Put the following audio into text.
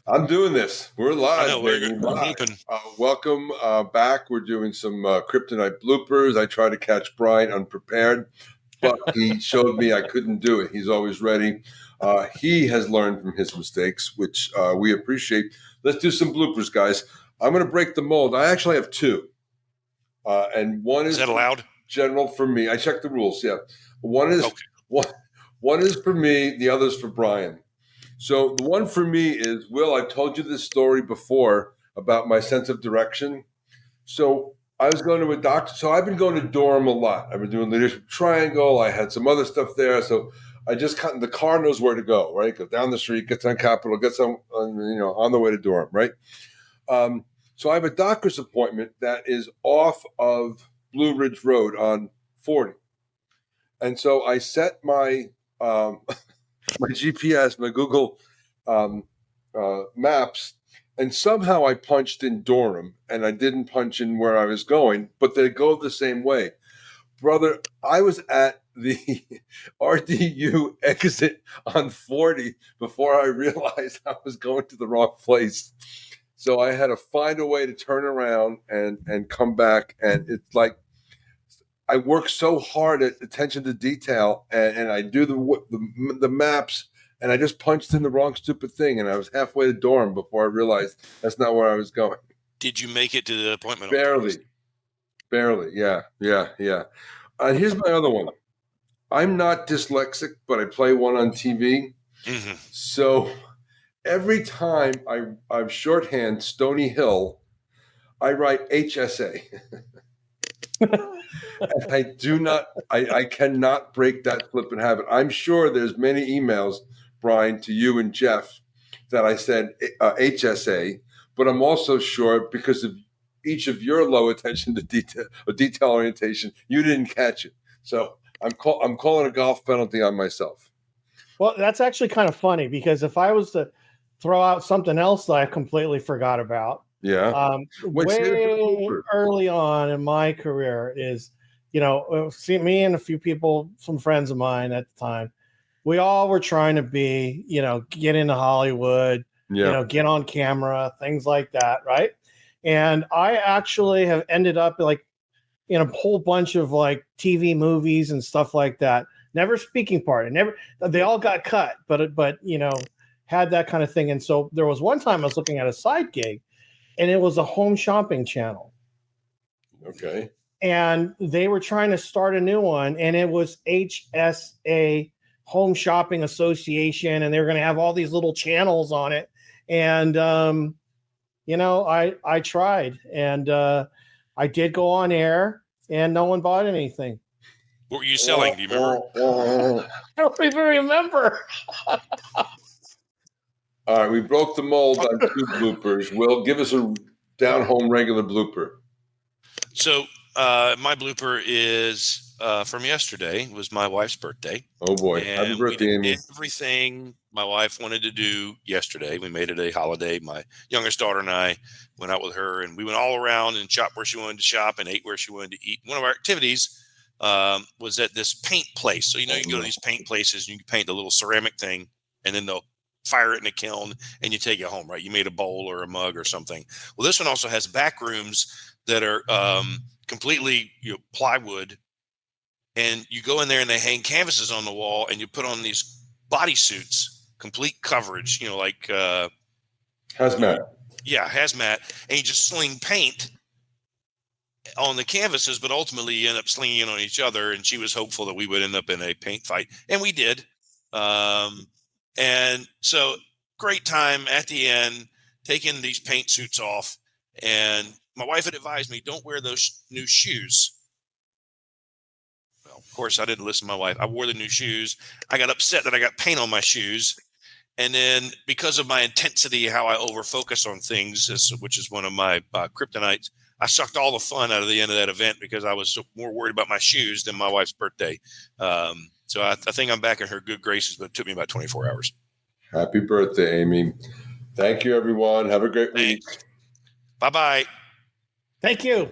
I'm doing this. We're I live, know baby. we're Live. looping. Welcome back. We're doing some Kryptonite bloopers. I tried to catch Brian unprepared, but he showed me I couldn't do it. He's always ready. He has learned from his mistakes, which we appreciate. Let's do some bloopers, guys. I'm going to break the mold. I actually have two, and one Is is that allowed? general for me. I checked the rules. Yeah, one is Okay. one is for me. The other is for Brian. So the one for me is, Will, I've told you this story before about my sense of direction. So I was going to a doctor. So I've been going to Durham a lot. I've been doing Leadership Triangle. I had some other stuff there. So I just the car knows where to go, right? Go down the street, gets on Capitol, gets on the way to Durham, right? So I have a doctor's appointment that is off of Blue Ridge Road on 40. And so I set my my GPS, my Google Maps, and somehow I punched in Durham, and I didn't punch in where I was going, but they go the same way. Brother, I was at the RDU exit on 40 before I realized I was going to the wrong place. So I had to find a way to turn around and come back, and it's like I work so hard at attention to detail, and I do the maps, and I just punched in the wrong stupid thing, and I was halfway to Durham before I realized that's not where I was going. Did you make it to the appointment? Barely. Yeah. And here's my other one. I'm not dyslexic, but I play one on TV. Mm-hmm. So every time I shorthand Stony Hill, I write HSA. I cannot break that flippant habit. I'm sure there's many emails, Brian, to you and Jeff that I said HSA, but I'm also sure because of each of your low attention to detail orientation, you didn't catch it. So I'm calling a golf penalty on myself. Well, that's actually kind of funny because if I was to throw out something else that I completely forgot about, way early on in my career is, see me and a few people, some friends of mine at the time, we all were trying to be, get into Hollywood, get on camera, things like that, right? And I actually have ended up like in a whole bunch of like TV movies and stuff like that. Never speaking part. They all got cut, but had that kind of thing. And so there was one time I was looking at a side gig, and it was a home shopping channel. Okay. And they were trying to start a new one, and it was HSA, Home Shopping Association, and they were going to have all these little channels on it. And I tried, and I did go on air, and no one bought anything. What were you selling? Do you remember? I don't even remember. All right, we broke the mold on two bloopers. Will, give us a down-home regular blooper. So my blooper is from yesterday. It was my wife's birthday. Oh, boy. And happy birthday, we Amy. did everything my wife wanted to do yesterday. We made it a holiday. My youngest daughter and I went out with her, and we went all around and shopped where she wanted to shop and ate where she wanted to eat. One of our activities was at this paint place. So, you can go to these paint places and you can paint the little ceramic thing, and then they'll fire it in a kiln and you take it home, right? You made a bowl or a mug or something. Well, this one also has back rooms that are completely plywood, and you go in there and they hang canvases on the wall, and you put on these bodysuits, complete coverage, like hazmat. Yeah, hazmat, and you just sling paint on the canvases, but ultimately you end up slinging it on each other. And she was hopeful that we would end up in a paint fight, and we did. And so great time at the end, taking these paint suits off. And my wife had advised me, don't wear those new shoes. Well, of course, I didn't listen to my wife. I wore the new shoes. I got upset that I got paint on my shoes. And then because of my intensity, how I overfocus on things, which is one of my kryptonites, I sucked all the fun out of the end of that event because I was more worried about my shoes than my wife's birthday. So I think I'm back in her good graces, but it took me about 24 hours. Happy birthday, Amy. Thank you, everyone. Have a great week. Bye-bye. Thank you.